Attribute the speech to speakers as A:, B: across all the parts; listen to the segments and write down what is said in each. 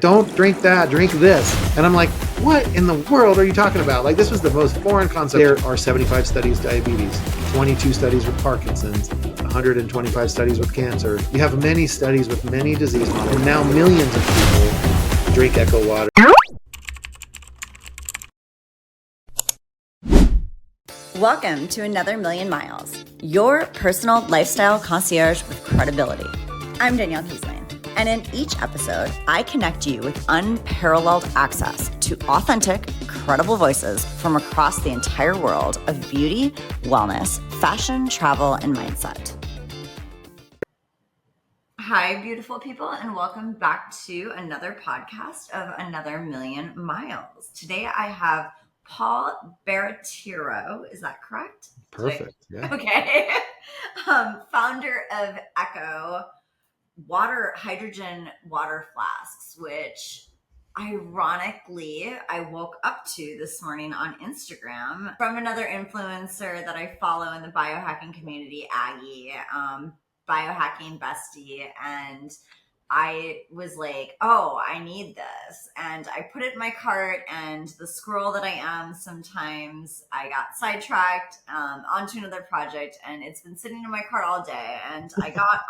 A: Don't drink that, drink this. And I'm like, what in the world are you talking about? Like, this was the most foreign concept. There are 75 studies diabetes, 22 studies with Parkinson's, 125 studies with cancer. You have many studies with many disease models, and now millions of people drink Echo water.
B: Welcome to another Million Miles, your personal lifestyle concierge with credibility. I'm Danielle Keasling, and in each episode, I connect you with unparalleled access to authentic, credible voices from across the entire world of beauty, wellness, fashion, travel, and mindset. Hi, beautiful people, and welcome back to another podcast of Another Million Miles. Today, I have Paul Barattiero. Is that correct?
A: Perfect. Yeah.
B: Okay. Founder of Echo hydrogen water flasks, which ironically I woke up to this morning on Instagram from another influencer that I follow in the biohacking community, Aggie, biohacking bestie, and I was like, oh, I need this. And I put it in my cart, and the squirrel that I am, sometimes I got sidetracked onto another project, and it's been sitting in my cart all day. And I got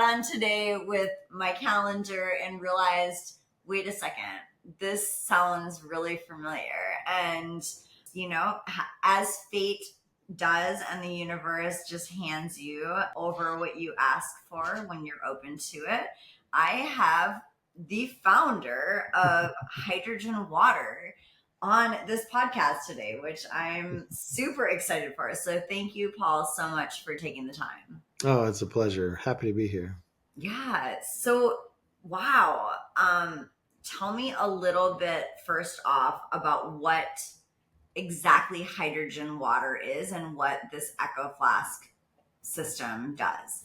B: on today with my calendar and realized, wait a second, this sounds really familiar. And, you know, as fate does, and the universe just hands you over what you ask for when you're open to it, I have the founder of Hydrogen Water on this podcast today, which I'm super excited for. So thank you, Paul, so much for taking the time.
A: Oh, it's a pleasure. Happy to be here.
B: Yeah. So, wow. Tell me a little bit first off about what exactly hydrogen water is and what this Echo Flask system does.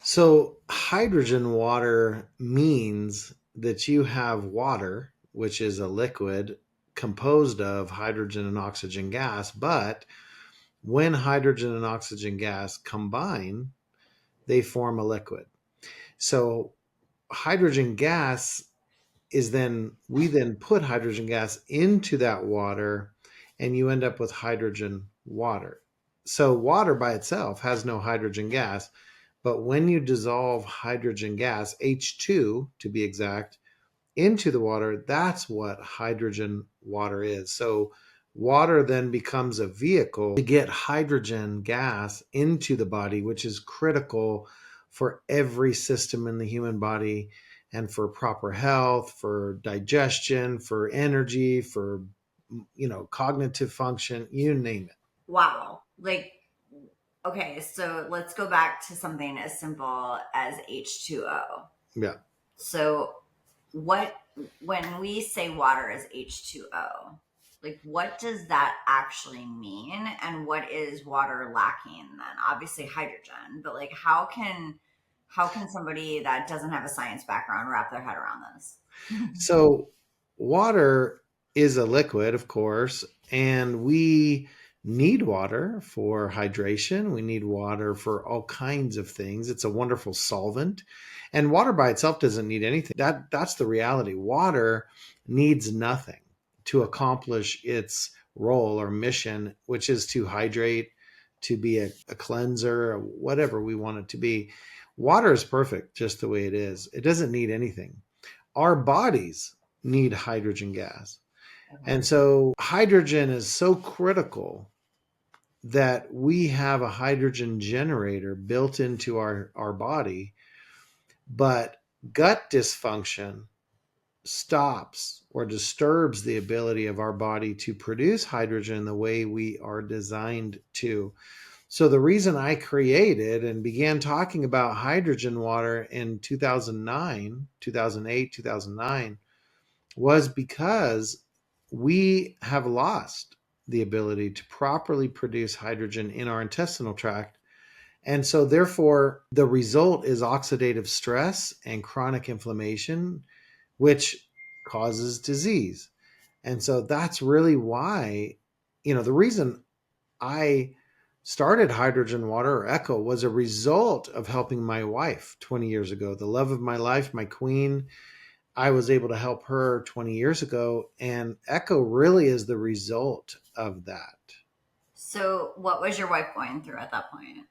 A: So hydrogen water means that you have water, which is a liquid composed of hydrogen and oxygen gas, but when hydrogen and oxygen gas combine, they form a liquid. So hydrogen gas we then put hydrogen gas into that water, and you end up with hydrogen water. So water by itself has no hydrogen gas, but when you dissolve hydrogen gas, H2 to be exact, into the water, that's what hydrogen water is. So water then becomes a vehicle to get hydrogen gas into the body, which is critical for every system in the human body and for proper health, for digestion, for energy, for cognitive function, you name it.
B: Wow. Okay, so let's go back to something as simple as H2O.
A: Yeah.
B: So when we say water is H2O, what does that actually mean, and what is water lacking then? Obviously hydrogen, but how can somebody that doesn't have a science background wrap their head around this?
A: So water is a liquid, of course, and we need water for hydration. We need water for all kinds of things. It's a wonderful solvent. And water by itself doesn't need anything. That's the reality. Water needs nothing to accomplish its role or mission, which is to hydrate, to be a cleanser, whatever we want it to be. Water is perfect just the way it is. It doesn't need anything. Our bodies need hydrogen gas. And so hydrogen is so critical that we have a hydrogen generator built into our body, but gut dysfunction stops or disturbs the ability of our body to produce hydrogen the way we are designed to. So the reason I created and began talking about hydrogen water in 2008, 2009, was because we have lost the ability to properly produce hydrogen in our intestinal tract. And so therefore, the result is oxidative stress and chronic inflammation, which causes disease. And so that's really why, the reason I started Hydrogen Water or Echo was a result of helping my wife 20 years ago. The love of my life, my queen, I was able to help her 20 years ago. And Echo really is the result of that.
B: So, what was your wife going through at that point?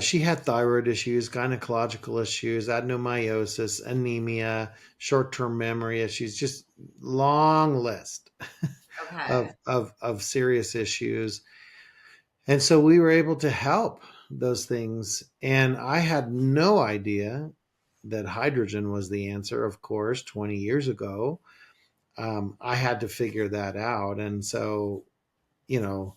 A: She had thyroid issues, gynecological issues, adenomyosis, anemia, short-term memory issues, just long list
B: Okay.
A: of serious issues. And so we were able to help those things. And I had no idea that hydrogen was the answer, of course, 20 years ago. I had to figure that out. And so, you know,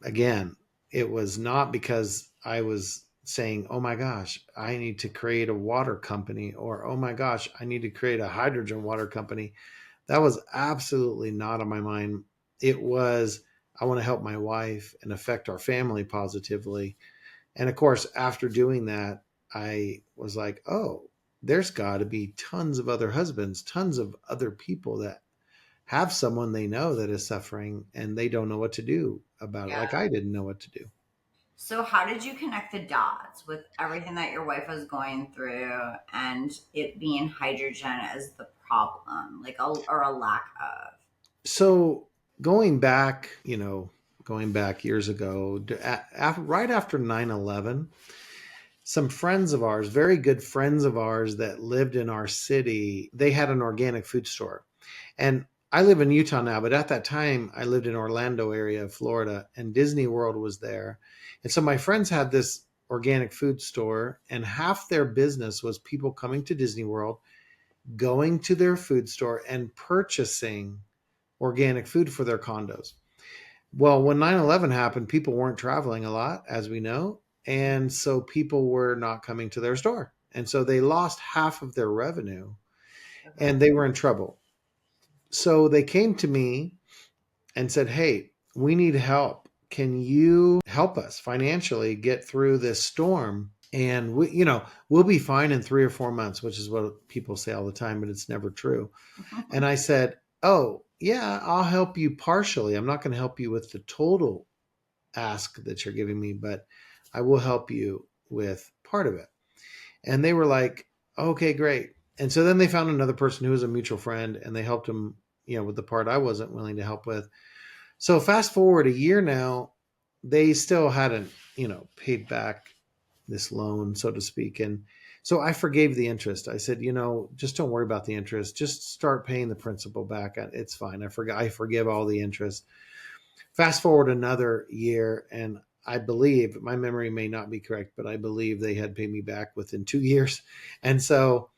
A: again, it was not because I was saying, oh my gosh, I need to create a water company, or oh my gosh, I need to create a hydrogen water company. That was absolutely not on my mind. It was, I want to help my wife and affect our family positively. And of course, after doing that, I was like, oh, there's got to be tons of other husbands, tons of other people that have someone they know that is suffering and they don't know what to do about it.
B: Yeah.
A: Like I didn't know what to do.
B: So, how did you connect the dots with everything that your wife was going through and it being hydrogen as the problem, like or a lack of?
A: So going back, going back years ago, right after 9/11, some friends of ours, very good friends of ours that lived in our city, they had an organic food store. And I live in Utah now, but at that time I lived in Orlando area of Florida and Disney World was there. And so my friends had this organic food store and half their business was people coming to Disney World, going to their food store and purchasing organic food for their condos. Well, when 9/11 happened, people weren't traveling a lot, as we know. And so people were not coming to their store. And so they lost half of their revenue and
B: Okay.
A: they were in trouble. So they came to me and said, hey, we need help. Can you help us financially get through this storm? And we'll be fine in 3 or 4 months, which is what people say all the time, but it's never true. And I said, oh, yeah, I'll help you partially. I'm not going to help you with the total ask that you're giving me, but I will help you with part of it. And they were like, okay, great. And so then they found another person who was a mutual friend and they helped him, with the part I wasn't willing to help with. So fast forward a year now, they still hadn't, paid back this loan, so to speak. And so I forgave the interest. I said, just don't worry about the interest. Just start paying the principal back. It's fine. I forgive all the interest. Fast forward another year, and I believe my memory may not be correct, but I believe they had paid me back within 2 years. And so,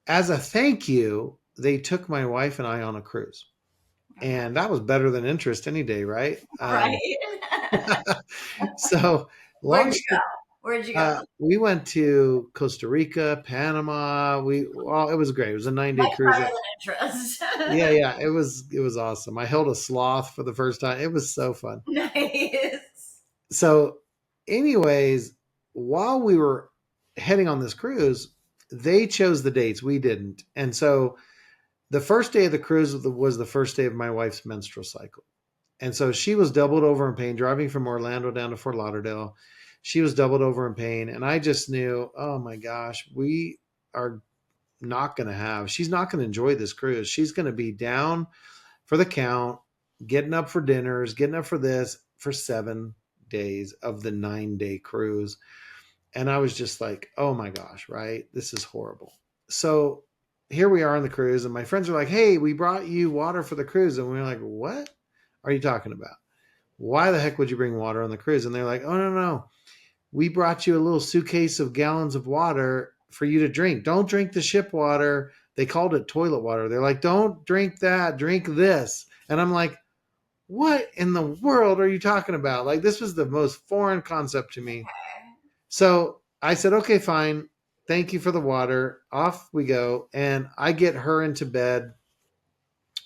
A: as a thank you, they took my wife and I on a cruise,
B: Okay.
A: and that was better than interest any day, right?
B: Right.
A: So, long
B: Where'd you go?
A: story.
B: Where'd you go?
A: We went to Costa Rica, Panama. It was great. It was a 9 day
B: Much
A: cruise.
B: better than interest.
A: Yeah, yeah, it was awesome. I held a sloth for the first time. It was so fun.
B: Nice.
A: So, anyways, while we were heading on this cruise, they chose the dates. We didn't. And so the first day of the cruise was the first day of my wife's menstrual cycle. And so she was doubled over in pain, driving from Orlando down to Fort Lauderdale. She was doubled over in pain. And I just knew, oh my gosh, we are not going to she's not going to enjoy this cruise. She's going to be down for the count, getting up for dinners, getting up for this for 7 days of the 9 day cruise. And I was just like, oh my gosh, right? This is horrible. So here we are on the cruise, and my friends are like, hey, we brought you water for the cruise. And we were like, what are you talking about? Why the heck would you bring water on the cruise? And they're like, oh, no, no. We brought you a little suitcase of gallons of water for you to drink. Don't drink the ship water. They called it toilet water. They're like, don't drink that. Drink this. And I'm like, what in the world are you talking about? Like, this was the most foreign concept to me. So I said, okay, fine. Thank you for the water. Off we go. And I get her into bed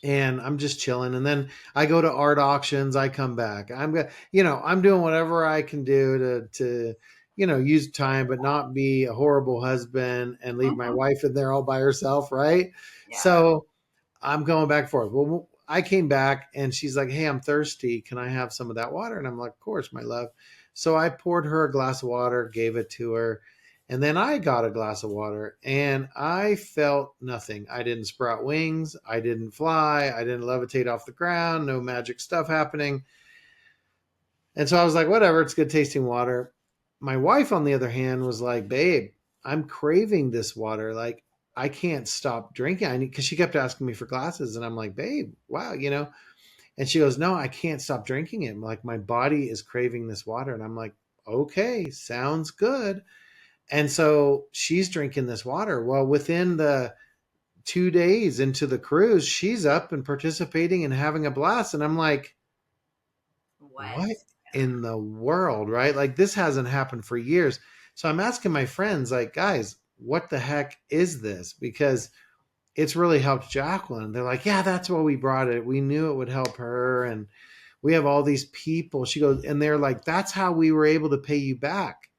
A: and I'm just chilling. And then I go to art auctions. I come back. I'm doing whatever I can do to use time, but not be a horrible husband and leave my
B: Mhm.
A: wife in there all by herself. Right.
B: Yeah.
A: So I'm going back and forth. Well, I came back and she's like, "Hey, I'm thirsty. Can I have some of that water?" And I'm like, "Of course, my love." So I poured her a glass of water, gave it to her. And then I got a glass of water and I felt nothing. I didn't sprout wings. I didn't fly. I didn't levitate off the ground. No magic stuff happening. And so I was like, whatever, it's good tasting water. My wife, on the other hand, was like, babe, I'm craving this water. Like, I can't stop drinking. I need, because she kept asking me for glasses. And I'm like, babe, wow, And she goes, no, I can't stop drinking it. Like, my body is craving this water. And I'm like, okay, sounds good. And so she's drinking this water. Well, within the 2 days into the cruise, she's up and participating and having a blast. And I'm like,
B: What?
A: what in the world, right? Like this hasn't happened for years. So I'm asking my friends, like, guys, what the heck is this? Because it's really helped Jacqueline. They're like, yeah, that's why we brought it. We knew it would help her. And we have all these people. She goes, and they're like, that's how we were able to pay you back.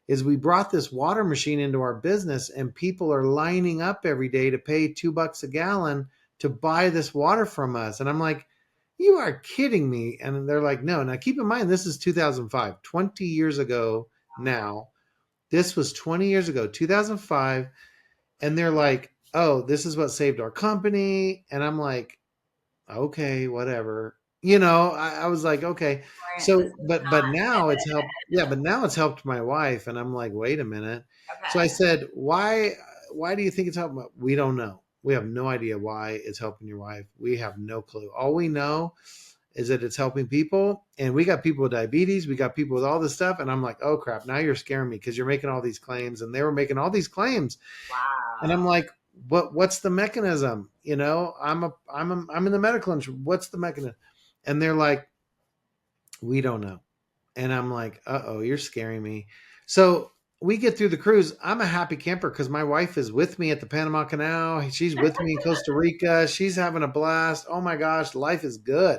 A: Is we brought this water machine into our business and people are lining up every day to pay $2 a gallon to buy this water from us. And I'm like, you are kidding me. And they're like, no. Now keep in mind, this is 2005, 20 years ago now. This was 20 years ago, 2005. And they're like, oh, this is what saved our company. And I'm like, okay, whatever. I was like, okay.
B: Right, this
A: So,
B: is
A: but
B: not
A: now it's
B: good.
A: helped. Yeah, but now it's helped my wife, and I'm like, wait a minute. So I
B: Okay.
A: said, why do you think it's helping? We don't know. We have no idea why it's helping your wife. We have no clue. All we know is that it's helping people, and we got people with diabetes. We got people with all this stuff, and I'm like, oh crap! Now you're scaring me because you're making all these claims, and they were making all these claims, and I'm
B: Wow.
A: like, what's the mechanism? I'm in the medical industry. What's the mechanism? And they're like, we don't know. And I'm like, oh, you're scaring me. So we get through the cruise. I'm a happy camper because my wife is with me at the Panama Canal. She's with me in Costa Rica. She's having a blast. Oh my gosh, life is good.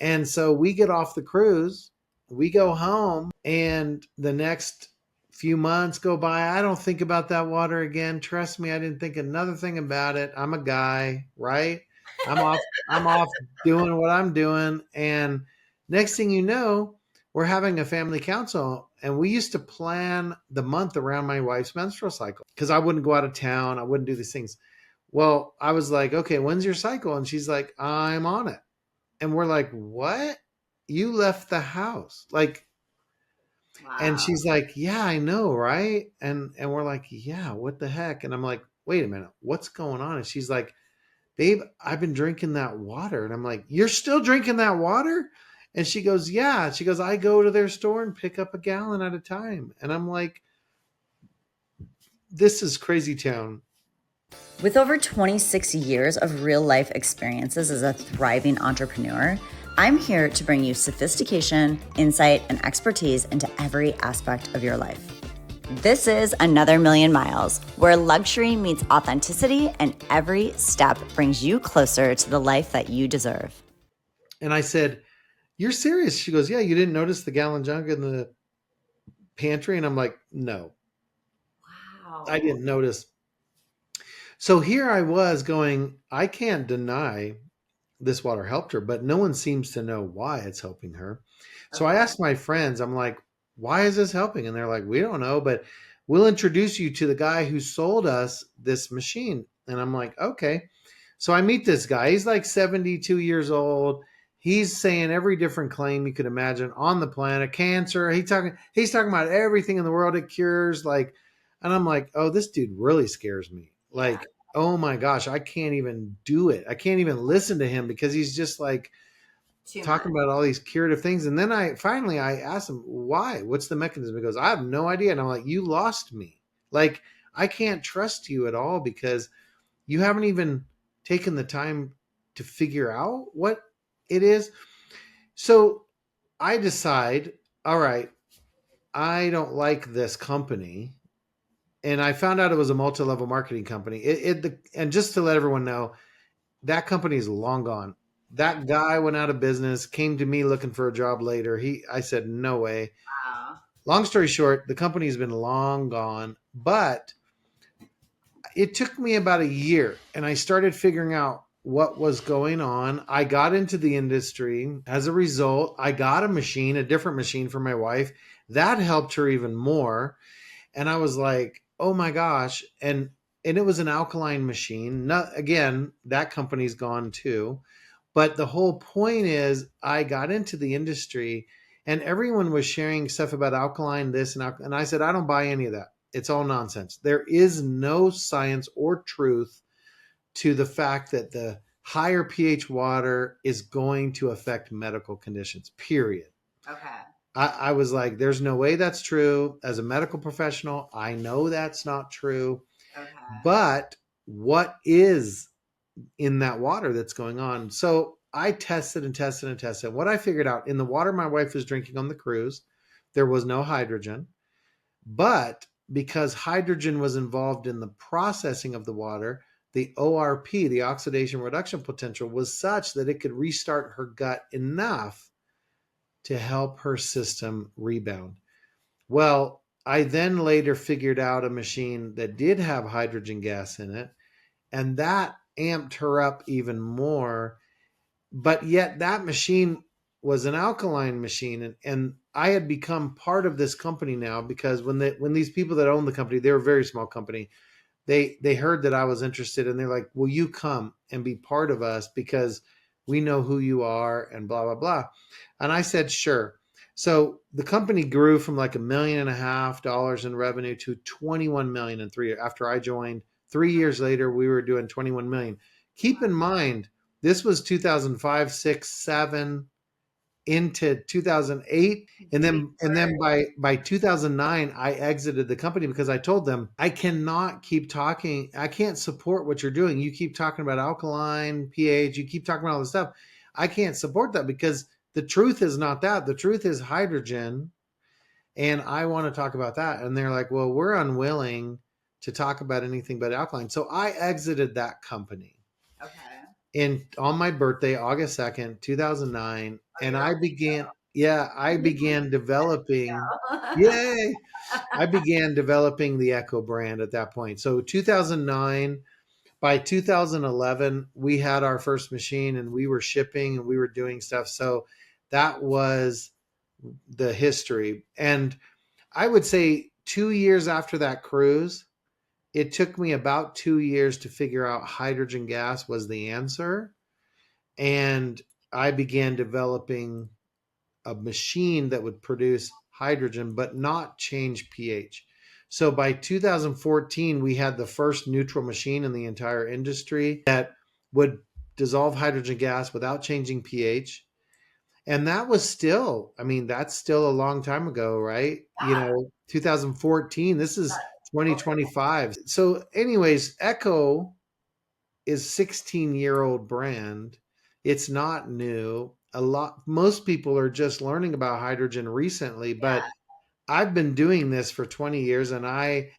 A: And so we get off the cruise, we go home, and the next few months go by. I don't think about that water again. Trust me, I didn't think another thing about it. I'm a guy, right? I'm off, I'm off doing what I'm doing. And next thing you know, we're having a family council. And we used to plan the month around my wife's menstrual cycle because I wouldn't go out of town. I wouldn't do these things. Well, I was like, okay, when's your cycle? And she's like, I'm on it. And we're like, what? You left the house. Like, and
B: Wow.
A: she's like, yeah, I know, right? And we're like, yeah, what the heck? And I'm like, wait a minute, what's going on? And she's like, babe, I've been drinking that water. And I'm like, you're still drinking that water? And she goes, yeah. She goes, I go to their store and pick up a gallon at a time. And I'm like, this is crazy town.
C: With over 26 years of real life experiences as a thriving entrepreneur, I'm here to bring you sophistication, insight, and expertise into every aspect of your life. This is Another Million Miles, where luxury meets authenticity and every step brings you closer to the life that you deserve.
A: And I said, you're serious? She goes, yeah, you didn't notice the gallon jug in the pantry? And I'm like, no, I
B: Wow.
A: didn't notice. So here I was going, I can't deny this water helped her, but no one seems to know why it's helping her. So I
B: Okay.
A: asked my friends, I'm like, why is this helping? And they're like, we don't know, but we'll introduce you to the guy who sold us this machine. And I'm like, okay. So I meet this guy. He's like 72 years old. He's saying every different claim you could imagine on the planet, cancer. He's talking about everything in the world it cures. Like, and I'm like, oh, this dude really scares me.
B: Yeah.
A: Like, oh my gosh, I can't even do it. I can't even listen to him because he's just like
B: Too
A: talking
B: much.
A: about all these curative things. And then I asked him, why? What's the mechanism? He goes, I have no idea. And I'm like, you lost me. Like, I can't trust you at all because you haven't even taken the time to figure out what it is. So I decide, all right, I don't like this company. And I found out it was a multi-level marketing company. And just to let everyone know, that company is long gone.
B: Mm.
A: That guy went out of business, came to me looking for a job later. I said, no way.
B: Wow.
A: Long story short, the company's been long gone, but it took me about a year and I started figuring out what was going on. I got into the industry. As a result, I got a machine, a different machine for my wife. That helped her even more. And I was like, oh my gosh. And it was an alkaline machine. Not, again, that company's gone too. But the whole point is I got into the industry and everyone was sharing stuff about alkaline this and I said, I don't buy any of that. It's all nonsense. There is no science or truth to the fact that the higher pH water is going to affect medical conditions, period.
B: Okay.
A: I was like, there's no way that's true. As a medical professional, I know that's not true.
B: Okay.
A: But what is in that water that's going on? So I tested and tested and tested. What I figured out in the water my wife was drinking on the cruise, there was no hydrogen. But because hydrogen was involved in the processing of the water, the ORP, the oxidation reduction potential, was such that it could restart her gut enough to help her system rebound. Well, I then later figured out a machine that did have hydrogen gas in it, and that amped her up even more. But yet, that machine was an alkaline machine, and I had become part of this company now because when these people that own the company, they're a very small company, they heard that I was interested and they're like, will you come and be part of us because we know who you are and blah, blah, blah. And I said, sure. So the company grew from like $1.5 million in revenue to 21 million in 3 years. After I joined, 3 years later, we were doing 21 million. Keep in mind, this was 2005, 6, 7 into 2008, and then by 2009 I exited the company because I told them I cannot keep talking. I can't support what you're doing. You keep talking about alkaline pH, you keep talking about all this stuff. I can't support that because the truth is not that. The truth is hydrogen, and I want to talk about that. And they're like, well, we're unwilling to talk about anything but alkaline. So I exited that company
B: Okay.
A: on my birthday, August 2nd, 2009.
B: Oh,
A: And
B: you're
A: I
B: a
A: began, yeah, I began developing,
B: Leo.
A: yay, I began developing the Echo brand at that point. So 2009, by 2011, we had our first machine and we were shipping and we were doing stuff. So that was the history. And I would say 2 years after that cruise, it took me about 2 years to figure out hydrogen gas was the answer. And I began developing a machine that would produce hydrogen but not change pH. So by 2014, we had the first neutral machine in the entire industry that would dissolve hydrogen gas without changing pH. And that was still, I mean, that's still a long time ago, right?
B: Yeah.
A: 2014, this is
B: Okay.
A: 2025. So, anyways, Echo is 16-year-old brand. It's not new. Most people are just learning about hydrogen recently,
B: Yeah.
A: but I've been doing this for 20 years and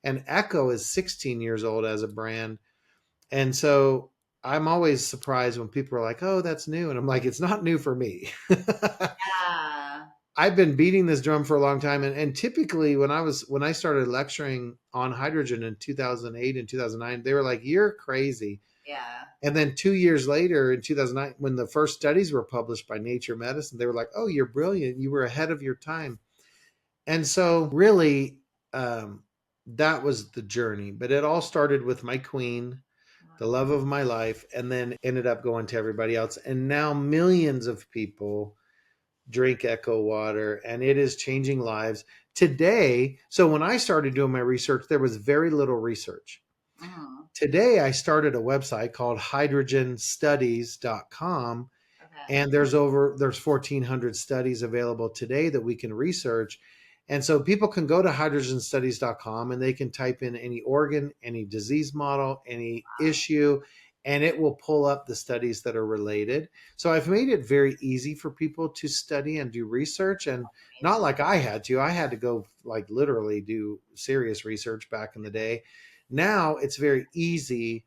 A: Echo is 16 years old as a brand. And so I'm always surprised when people are like, "Oh, that's new." And I'm like, "It's not new for me."
B: Yeah.
A: I've been beating this drum for a long time, and typically when I started lecturing on hydrogen in 2008 and 2009, they were like, "You're crazy."
B: Yeah.
A: And then 2 years later, in 2009, when the first studies were published by Nature Medicine, they were like, "Oh, you're brilliant. You were ahead of your time." And so, really, that was the journey. But it all started with my queen, the love of my life, and then ended up going to everybody else. And now millions of people drink Echo water, and it is changing lives today. So when I started doing my research, there was very little research.
B: Mhm.
A: Today, I started a website called hydrogenstudies.com,
B: Okay.
A: and there's 1,400 studies available today that we can research. And so people can go to hydrogenstudies.com and they can type in any organ, any disease model, any issue, and it will pull up the studies that are related. So I've made it very easy for people to study and do research, and not
B: Amazing.
A: like I had to. I had to go like literally do serious research back in the day. Now it's very easy,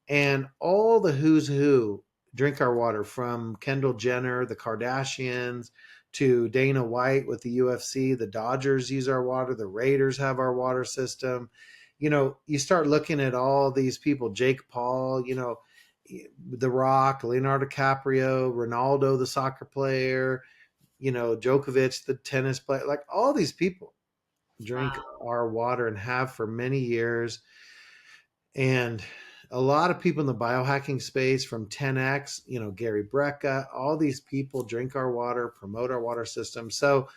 A: and all the who's who drink our water, from Kendall Jenner, the Kardashians, to Dana White with the UFC. The Dodgers use our water. The Raiders have our water system. You start looking at all these people, Jake Paul, The Rock, Leonardo DiCaprio, Ronaldo, the soccer player, Djokovic, the tennis player, like all these people drink
B: Wow.
A: our water and have for many years. And a lot of people in the biohacking space, from 10X, Gary Brecka, all these people drink our water, promote our water system. So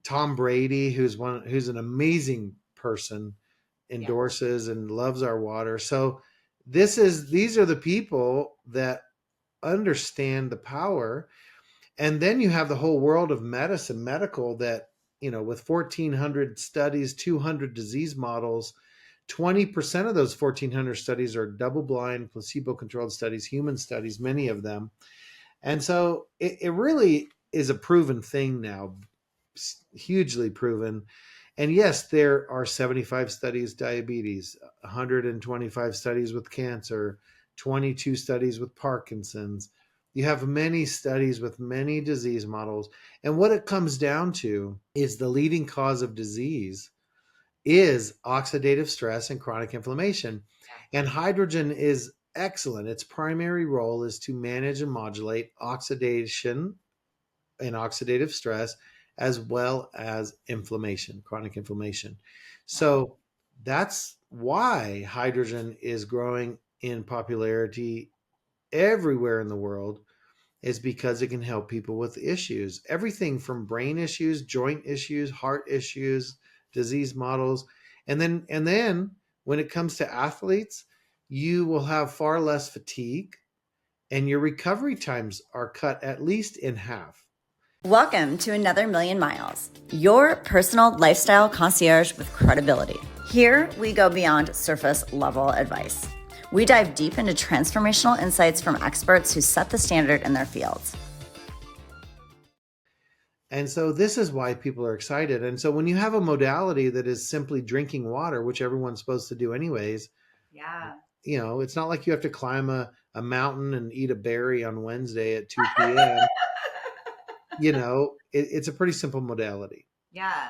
A: Tom Brady, who's an amazing person,
B: Yeah.
A: endorses and loves our water. So these are the people that understand the power. And then you have the whole world of medicine, medical, that, with 1,400 studies, 200 disease models, 20% of those 1,400 studies are double blind, placebo controlled studies, human studies, many of them. And so it really is a proven thing now, hugely proven. And yes, there are 75 studies diabetes, 125 studies with cancer, 22 studies with Parkinson's. You have many studies with many disease models. And what it comes down to is the leading cause of disease is oxidative stress and chronic inflammation. And hydrogen is excellent. Its primary role is to manage and modulate oxidation and oxidative stress, as well as inflammation, chronic inflammation.
B: Wow.
A: So that's why hydrogen is growing in popularity everywhere in the world, is because it can help people with issues, everything from brain issues, joint issues, heart issues, disease models. And then when it comes to athletes, you will have far less fatigue, and your recovery times are cut at least in half.
C: Welcome to another Million Miles, your personal lifestyle concierge with credibility. Here we go beyond surface level advice. We dive deep into transformational insights from experts who set the standard in their fields.
A: And so this is why people are excited. And so when you have a modality that is simply drinking water, which everyone's supposed to do anyways,
B: Yeah.
A: it's not like you have to climb a mountain and eat a berry on Wednesday at 2 p.m. It's a pretty simple modality.
B: Yeah.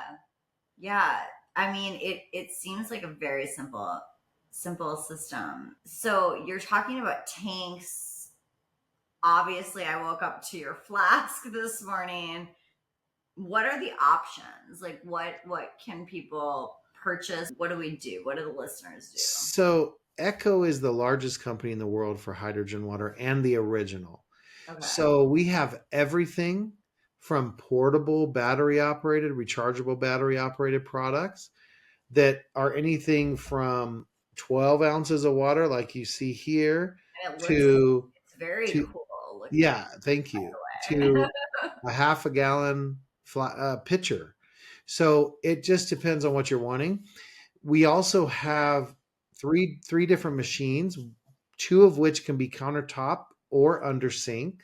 B: Yeah. I mean, it seems like a very simple system. So you're talking about tanks. Obviously, I woke up to your flask this morning. What are the options? Like what can people purchase? What do we do? What do the listeners do?
A: So Echo is the largest company in the world for hydrogen water, and the original.
B: Okay.
A: So we have everything from portable battery operated, rechargeable battery operated products that are anything from 12 ounces of water, like you see here,
B: And it looks
A: to
B: it's very
A: to
B: cool looking,
A: yeah, thank you,
B: by the way.
A: to a half a gallon pitcher. So it just depends on what you're wanting. We also have three different machines, two of which can be countertop or under sink.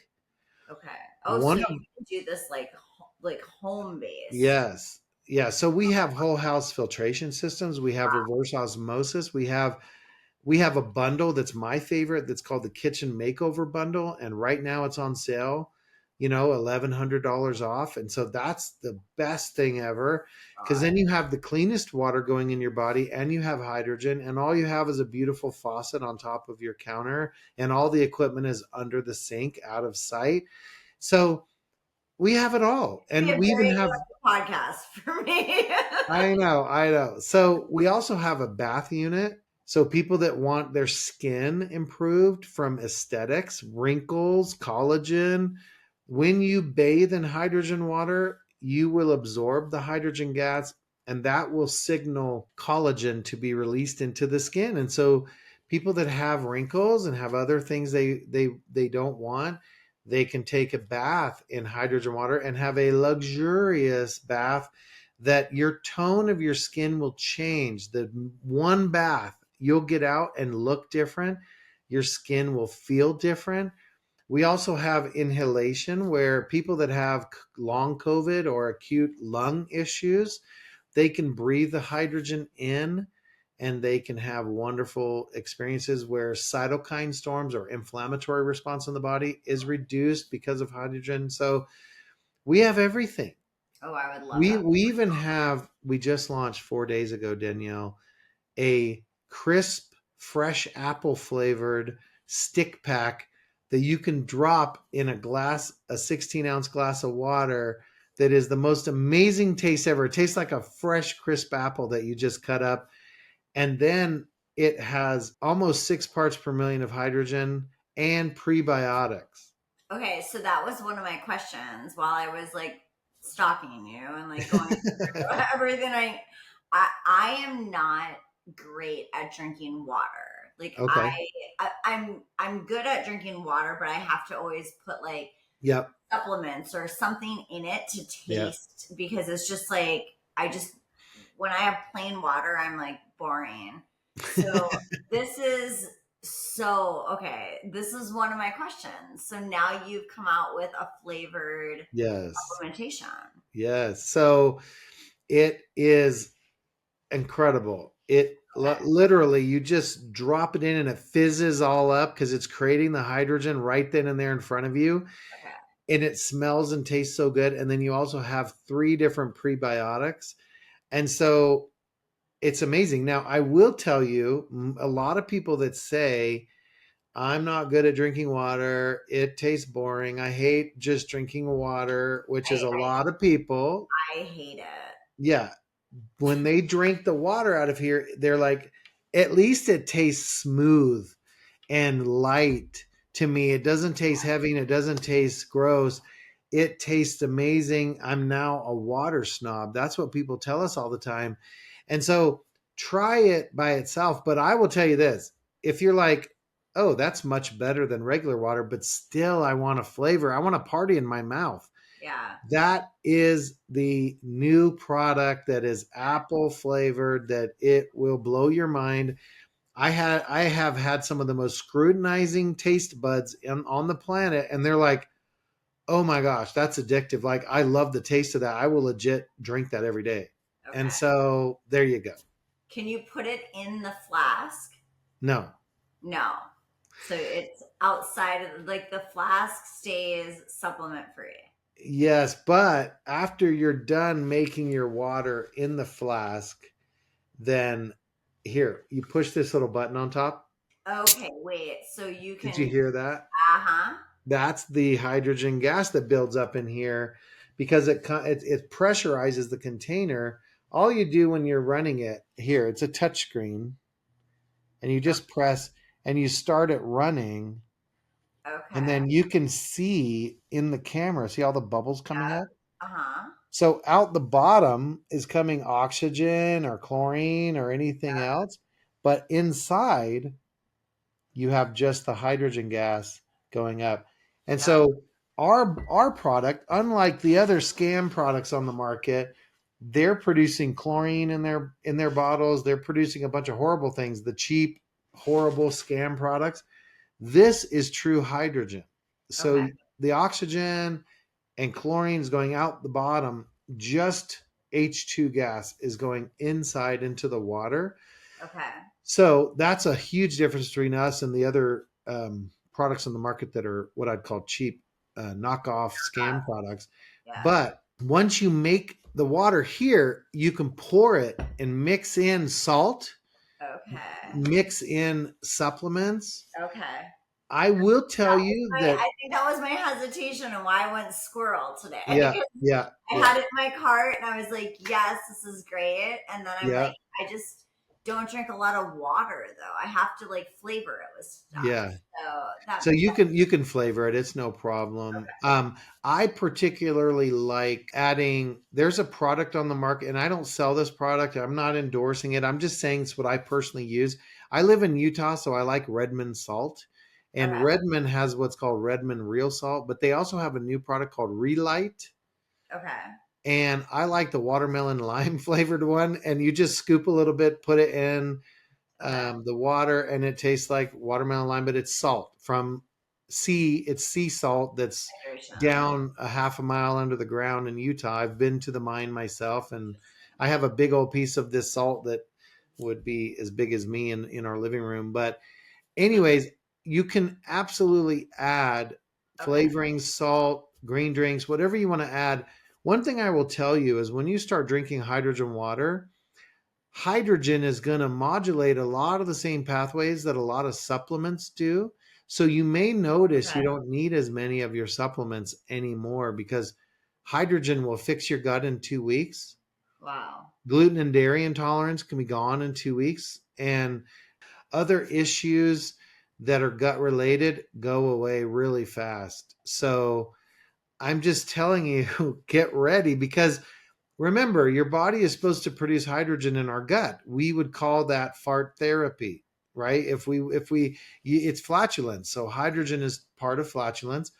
B: Okay. Oh, so
A: One
B: you
A: of
B: can do this like home based.
A: Yes. Yeah. So we have whole house filtration systems. We have reverse osmosis. We have a bundle that's my favorite, that's called the Kitchen Makeover Bundle. And right now it's on sale, $1,100 off. And so that's the best thing ever, because then you have the cleanest water going in your body, and you have hydrogen, and all you have is a beautiful faucet on top of your counter, and all the equipment is under the sink, out of sight. So we have it all.
B: Be a
A: And we even
B: very
A: have
B: podcast for me.
A: I know, I know. So we also have a bath unit. So people that want their skin improved from aesthetics, wrinkles, collagen, when you bathe in hydrogen water, you will absorb the hydrogen gas, and that will signal collagen to be released into the skin. And so people that have wrinkles and have other things they don't want, they can take a bath in hydrogen water and have a luxurious bath, that your tone of your skin will change. The one bath, you'll get out and look different. Your skin will feel different. We also have inhalation, where people that have long COVID or acute lung issues, they can breathe the hydrogen in, and they can have wonderful experiences where cytokine storms or inflammatory response in the body is reduced because of hydrogen. So we have everything.
B: Oh, I would love
A: We
B: that.
A: we even have we just launched 4 days ago, Danielle, a crisp, fresh apple flavored stick pack that you can drop in a 16-ounce glass of water that is the most amazing taste ever. It tastes like a fresh, crisp apple that you just cut up. And then it has almost 6 parts per million of hydrogen and prebiotics.
B: Okay, so that was one of my questions while I was like stalking you and like going through everything. I am not great at drinking water. Like
A: Okay.
B: I'm good at drinking water, but I have to always put like
A: Yep.
B: supplements or something in it to
A: Yeah.
B: taste, because it's just like when I have plain water, I'm like boring. So this is okay. This is one of my questions. So now you've come out with a flavored
A: Yes.
B: supplementation.
A: Yes. So it is incredible. It
B: Okay.
A: literally, you just drop it in and it fizzes all up because it's creating the hydrogen right then and there in front of you.
B: Okay.
A: And it smells and tastes so good. And then you also have 3 different prebiotics. And so it's amazing. Now, I will tell you, a lot of people that say, I'm not good at drinking water. It tastes boring. I hate just drinking water, which is
B: I,
A: a lot of people.
B: I hate it.
A: Yeah. When they drink the water out of here, they're like, at least it tastes smooth and light to me. It doesn't taste heavy and it doesn't taste gross. It tastes amazing. I'm now a water snob. That's what people tell us all the time. And so try it by itself. But I will tell you this, if you're like, oh, that's much better than regular water, but still I want a flavor, I want a party in my mouth.
B: Yeah.
A: That is the new product that is apple flavored, that it will blow your mind. I have had some of the most scrutinizing taste buds on the planet, and they're like, "Oh my gosh, that's addictive. Like, I love the taste of that. I will legit drink that every day."
B: Okay.
A: And so there you go.
B: Can you put it in the flask?
A: No.
B: No. So it's outside of like the flask stays supplement free.
A: Yes, but after you're done making your water in the flask, then here, you push this little button on top.
B: Okay, wait. So you
A: Did
B: can,
A: you hear that?
B: uh-huh.
A: That's the hydrogen gas that builds up in here because it pressurizes the container. All you do when you're running it here, it's a touch screen, and you just press and you start it running, and
B: Okay.
A: then you can see in the camera, see all the bubbles coming
B: Yeah.
A: up?
B: Uh-huh.
A: So out the bottom is coming oxygen or chlorine or anything else, but inside you have just the hydrogen gas going up. And
B: Yeah.
A: so our product, unlike the other scam products on the market, they're producing chlorine in their bottles. They're producing a bunch of horrible things, the cheap, horrible scam products. This is true hydrogen.
B: Okay.
A: So the oxygen and chlorine is going out the bottom, just H2 gas is going inside into the water.
B: Okay.
A: So that's a huge difference between us and the other products on the market that are what I'd call cheap knockoff scam products.
B: Yeah.
A: But once you make the water here, you can pour it and mix in salt,
B: Okay.
A: mix in supplements.
B: Okay.
A: I will tell you that,
B: I think that was my hesitation and why I went squirrel today.
A: yeah,
B: Because
A: yeah,
B: I
A: yeah,
B: had it in my cart and I was like, yes, this is great. And then I'm
A: yeah,
B: like, I just don't drink a lot of water though. I have to like flavor it with stuff.
A: yeah.
B: So that
A: So you can flavor it. It's no problem. I particularly like adding. There's a product on the market, and I don't sell this product. I'm not endorsing it. I'm just saying it's what I personally use. I live in Utah, so I like Redmond salt, and
B: okay.
A: Redmond has what's called Redmond Real Salt, but they also have a new product called Relight.
B: Okay.
A: And I like the watermelon lime flavored one. And you just scoop a little bit, put it in
B: Okay.
A: the water, and it tastes like watermelon lime, but it's salt from sea. It's sea salt that's
B: Hydration.
A: down a half a mile under the ground in Utah. I've been to the mine myself, and I have a big old piece of this salt that would be as big as me in our living room. But anyways, you can absolutely add
B: Okay.
A: flavoring, salt, green drinks, whatever you want to add. One thing I will tell you is when you start drinking hydrogen water, hydrogen is going to modulate a lot of the same pathways that a lot of supplements do. So you may notice you
B: Okay.
A: don't need as many of your supplements anymore because hydrogen will fix your gut in 2 weeks.
B: Wow.
A: Gluten and dairy intolerance can be gone in 2 weeks. And other issues that are gut related go away really fast. So I'm just telling you, get ready because remember, your body is supposed to produce hydrogen in our gut. We would call that fart therapy, right? It's flatulence. So hydrogen is part of flatulence,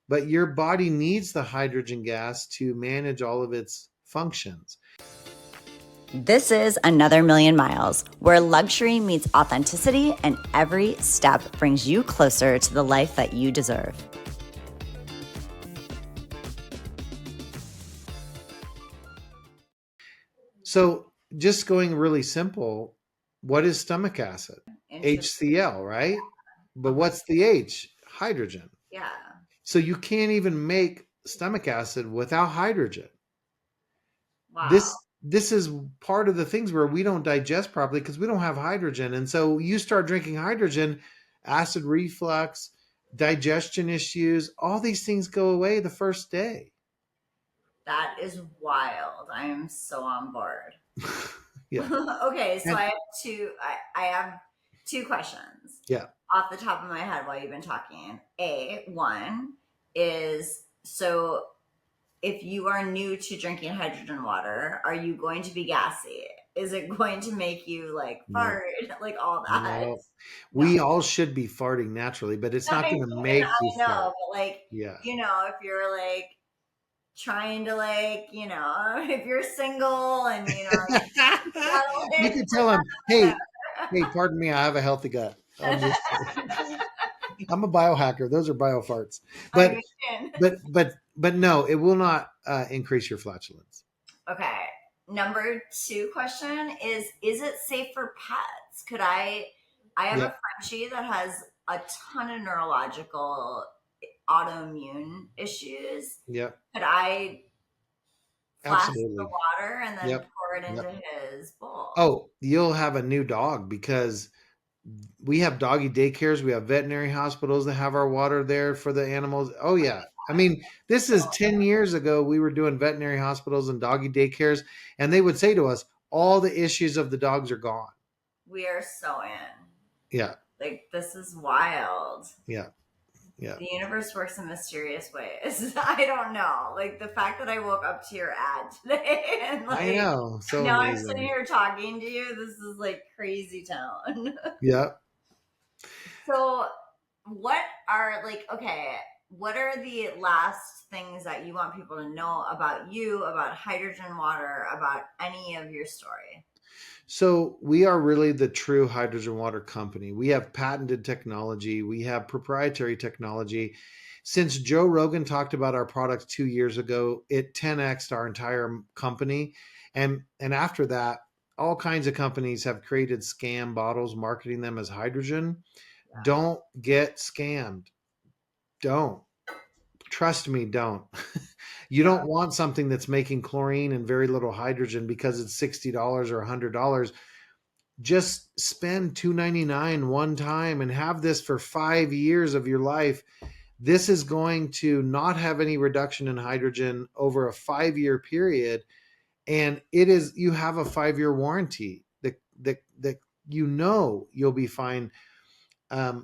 A: but your body needs the hydrogen gas to manage all of its functions.
C: This is Another Million Miles, where luxury meets authenticity and every step brings you closer to the life that you deserve.
A: So just going really simple, what is stomach acid?
B: Interesting.
A: HCl, right? But
B: Uh-huh.
A: what's the H? Hydrogen.
B: Yeah.
A: So you can't even make stomach acid without hydrogen.
B: Wow.
A: This is part of the things where we don't digest properly because we don't have hydrogen. And so you start drinking hydrogen, acid reflux, digestion issues, all these things go away the first day.
B: That is wild. I am so on board.
A: Yeah.
B: Okay, so
A: And
B: I have two questions
A: yeah.
B: off the top of my head while you've been talking. One is, so if you are new to drinking hydrogen water, are you going to be gassy? Is it going to make you like
A: No.
B: fart, like all that?
A: No.
B: No.
A: We all should be farting naturally, but it's not
B: I
A: going
B: mean,
A: to make you
B: I know,
A: fart.
B: but like,
A: Yeah.
B: if you're like trying to like, if you're single and that'll
A: You
B: hit
A: could tell him, hey,
B: whatever.
A: hey, pardon me, I have a healthy gut. I'm just I'm a biohacker. Those are biofarts.
B: I
A: But
B: mean,
A: but no, it will not increase your flatulence.
B: okay. Number two question is it safe for pets? I have a
A: Yep.
B: Frenchie that has a ton of neurological autoimmune issues.
A: Yep.
B: Could I flask the
A: Absolutely.
B: water and then
A: Yep.
B: pour it
A: Yep.
B: into his bowl?
A: Oh, you'll have a new dog because we have doggy daycares. We have veterinary hospitals that have our water there for the animals. Oh yeah. I mean, this is 10 years ago. We were doing veterinary hospitals and doggy daycares, and they would say to us, all the issues of the dogs are gone.
B: We are so in.
A: Yeah.
B: Like, this is wild.
A: Yeah. Yeah.
B: The universe works in mysterious ways. I don't know. Like the fact that I woke up to your ad today and
A: I
B: like
A: know. So
B: now I'm sitting
A: amazing.
B: here talking to you. This is like crazy town.
A: Yeah.
B: So what are what are the last things that you want people to know about you, about hydrogen water, about any of your story?
A: So we are really the true hydrogen water company. We have patented technology. We have proprietary technology. Since Joe Rogan talked about our products 2 years ago, it 10x'd our entire company. And after that, all kinds of companies have created scam bottles marketing them as hydrogen.
B: Yeah.
A: Don't get scammed. Don't. Trust me, don't. You
B: Yeah.
A: don't want something that's making chlorine and very little hydrogen because it's $60 or $100. Just spend $2.99 one time and have this for 5 years of your life. This is going to not have any reduction in hydrogen over a 5 year period. And you have a 5 year warranty that you'll be fine.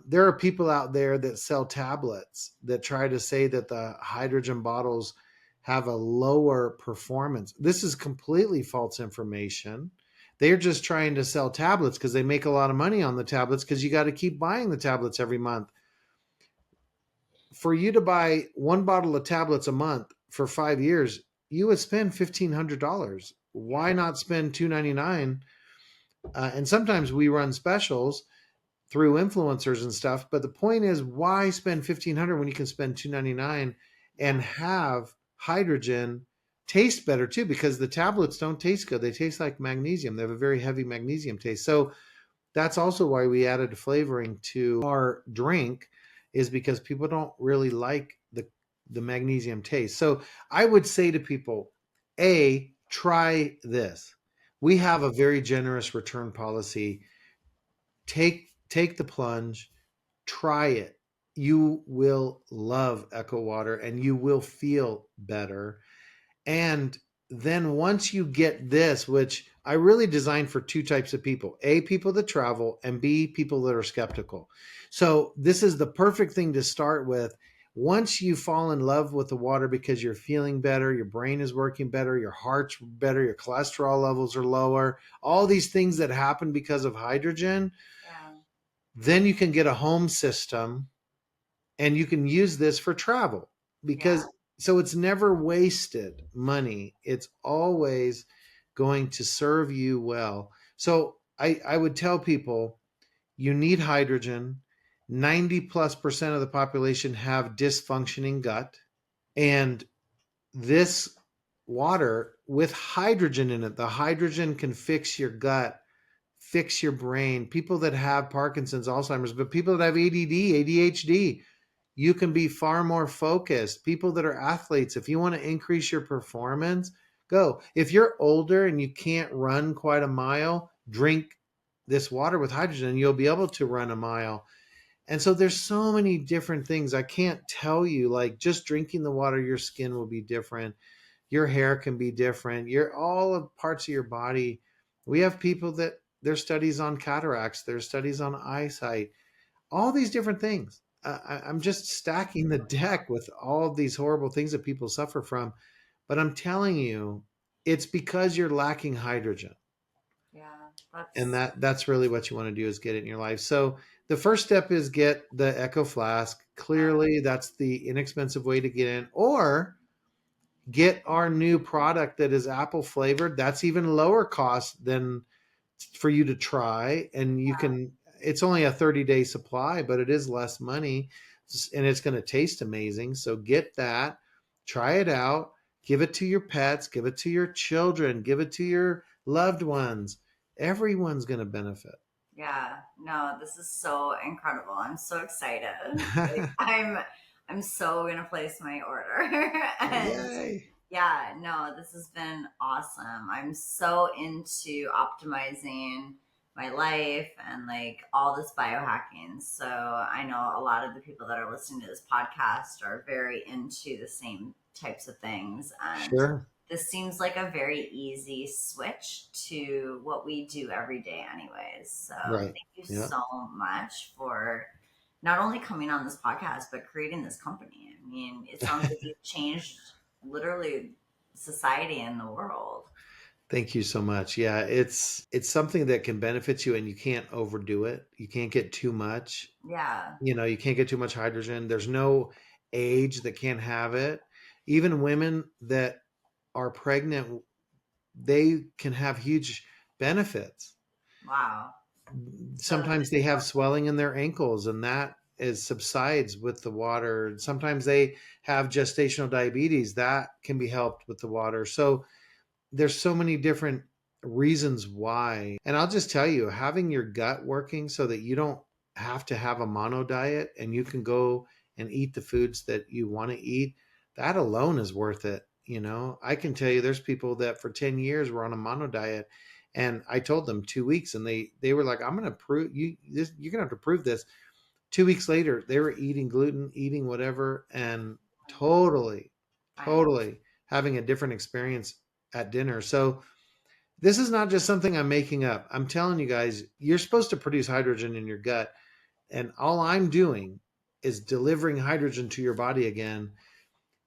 A: There are people out there that sell tablets that try to say that the hydrogen bottles have a lower performance. This is completely false information. They're just trying to sell tablets because they make a lot of money on the tablets because you got to keep buying the tablets every month. For you to buy one bottle of tablets a month for 5 years, you would spend $1,500. Why not spend $2.99? And sometimes we run specials through influencers and stuff. But the point is, why spend 1,500 when you can spend 299 and have hydrogen taste better too? Because the tablets don't taste good; they taste like magnesium. They have a very heavy magnesium taste. So that's also why we added flavoring to our drink, is because people don't really like the magnesium taste. So I would say to people, try this. We have a very generous return policy. Take the plunge, try it. you will love Echo Water and you will feel better. And then once you get this, which I really designed for two types of people: A, people that travel, and B, people that are skeptical. So this is the perfect thing to start with. Once you fall in love with the water because you're feeling better, your brain is working better, your heart's better, your cholesterol levels are lower, all these things that happen because of hydrogen,
B: Yeah.
A: then you can get a home system and you can use this for travel,
B: Yeah.
A: because so it's never wasted money. It's always going to serve you well. So I would tell people you need hydrogen. 90 plus percent of the population have dysfunctioning gut. And this water with hydrogen in it, the hydrogen can fix your gut, fix your brain. People that have Parkinson's, Alzheimer's, but people that have ADD, ADHD, you can be far more focused. People that are athletes, if you want to increase your performance, go. If you're older and you can't run quite a mile, drink this water with hydrogen and you'll be able to run a mile. And so there's so many different things. I can't tell you, like, just drinking the water, your skin will be different. Your hair can be different. Your all of parts of your body. We have people that there's studies on cataracts, there's studies on eyesight, all these different things. I'm just stacking the deck with all of these horrible things that people suffer from. But I'm telling you, it's because you're lacking hydrogen.
B: Yeah.
A: And
B: That's
A: that's really what you want to do, is get it in your life. So the first step is get the Echo Flask.
B: yeah.
A: Clearly, that's the inexpensive way to get in. Or get our new product that is apple flavored. That's even lower cost than for you to try. And you can, it's only a 30-day supply, but it is less money and it's going to taste amazing. So get that, try it out, give it to your pets, give it to your children, give it to your loved ones. Everyone's going to benefit.
B: Yeah, no, this is so incredible. I'm so excited. Like, I'm so gonna place my order. And
A: Yay.
B: yeah, no, this has been awesome. I'm so into optimizing my life and like all this biohacking. So I know a lot of the people that are listening to this podcast are very into the same types of things. And
A: Sure.
B: this seems like a very easy switch to what we do every day, anyways. So
A: Right.
B: thank you
A: Yeah.
B: so much for not only coming on this podcast, but creating this company. I mean, it sounds like you've changed literally society and the world.
A: Thank you so much. Yeah, it's something that can benefit you and you can't overdo it. You can't get too much.
B: Yeah.
A: You can't get too much hydrogen. There's no age that can't have it. Even women that are pregnant, they can have huge benefits.
B: Wow. So
A: Sometimes they have swelling in their ankles and that is subsides with the water. Sometimes they have gestational diabetes that can be helped with the water. So there's so many different reasons why. And I'll just tell you, having your gut working so that you don't have to have a mono diet and you can go and eat the foods that you want to eat, that alone is worth it. I can tell you there's people that for 10 years were on a mono diet, and I told them 2 weeks and they were like, I'm going to prove you're going to have to prove this. 2 weeks later, they were eating gluten, eating whatever, and totally,
B: I know.
A: totally having a different experience at dinner. So this is not just something I'm making up. I'm telling you guys, you're supposed to produce hydrogen in your gut. And all I'm doing is delivering hydrogen to your body again.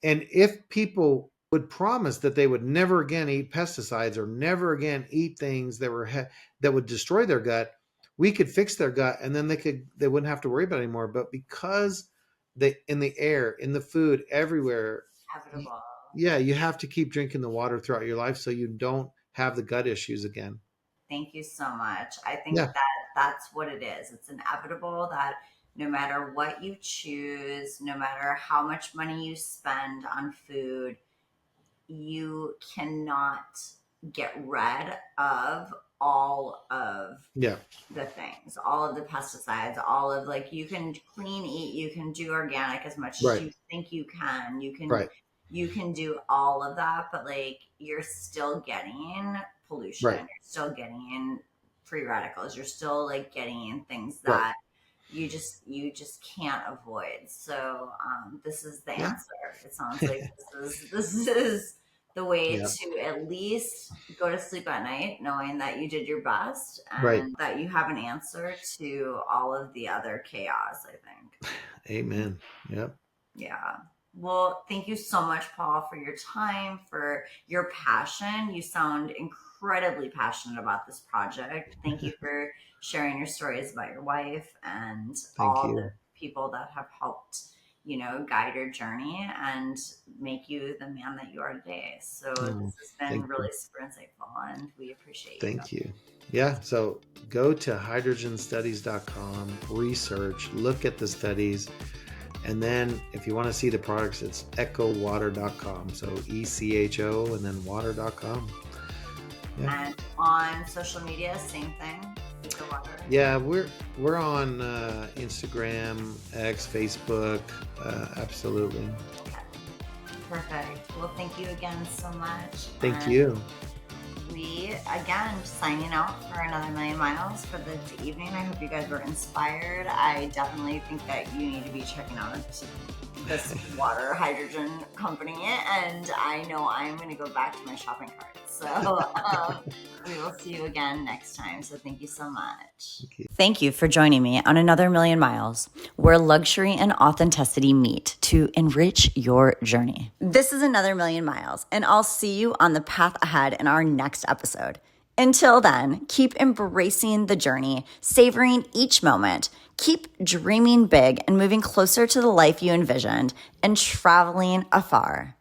A: And if people would promise that they would never again eat pesticides or never again eat things that would destroy their gut, we could fix their gut and then they wouldn't have to worry about it anymore. But because they in the air, in the food, everywhere,
B: Inevitable.
A: yeah, you have to keep drinking the water throughout your life so you don't have the gut issues again.
B: Thank you so much. I think
A: Yeah,
B: that that's what it is. It's inevitable that no matter what you choose, no matter how much money you spend on food, you cannot get rid of all of
A: yeah,
B: the things, all of the pesticides, all of like you can clean eat, you can do organic as much as
A: right,
B: you think you can.
A: right,
B: You can do all of that, but like you're still getting pollution,
A: right,
B: you're still getting free radicals, you're still like getting things
A: right,
B: that you just can't avoid. So this is the
A: Yeah.
B: answer. It sounds like this is the way
A: Yeah.
B: to at least go to sleep at night knowing that you did your best
A: Right.
B: and that you have an answer to all of the other chaos, I think.
A: Amen. Yep.
B: Yeah. Well, thank you so much, Paul, for your time, for your passion. You sound incredibly passionate about this project. Thank you for sharing your stories about your wife and
A: Thank
B: all the
A: you.
B: people that have helped, guide your journey and make you the man that you are today. So
A: Oh,
B: this has been
A: thank you.
B: really super insightful, and we appreciate you.
A: Thank you. Yeah. So go to hydrogenstudies.com, research, look at the studies. And then if you want to see the products, it's echowater.com. So ECHO and then water.com. Yeah.
B: And on social media, same thing. Eco Water.
A: Yeah, we're on Instagram, X, Facebook. Absolutely.
B: Okay. Perfect. Well, thank you again so much.
A: Thank you.
B: We, again, signing out for another million miles for this evening. I hope you guys were inspired. I definitely think that you need to be checking out this water hydrogen company, and I know I'm going to go back to my shopping cart. So we will see you again next time. So thank you so much.
C: Thank you for joining me on another million miles, where luxury and authenticity meet to enrich your journey. This is another million miles, and I'll see you on the path ahead in our next episode. Until then, keep embracing the journey, savoring each moment, keep dreaming big and moving closer to the life you envisioned, and traveling afar.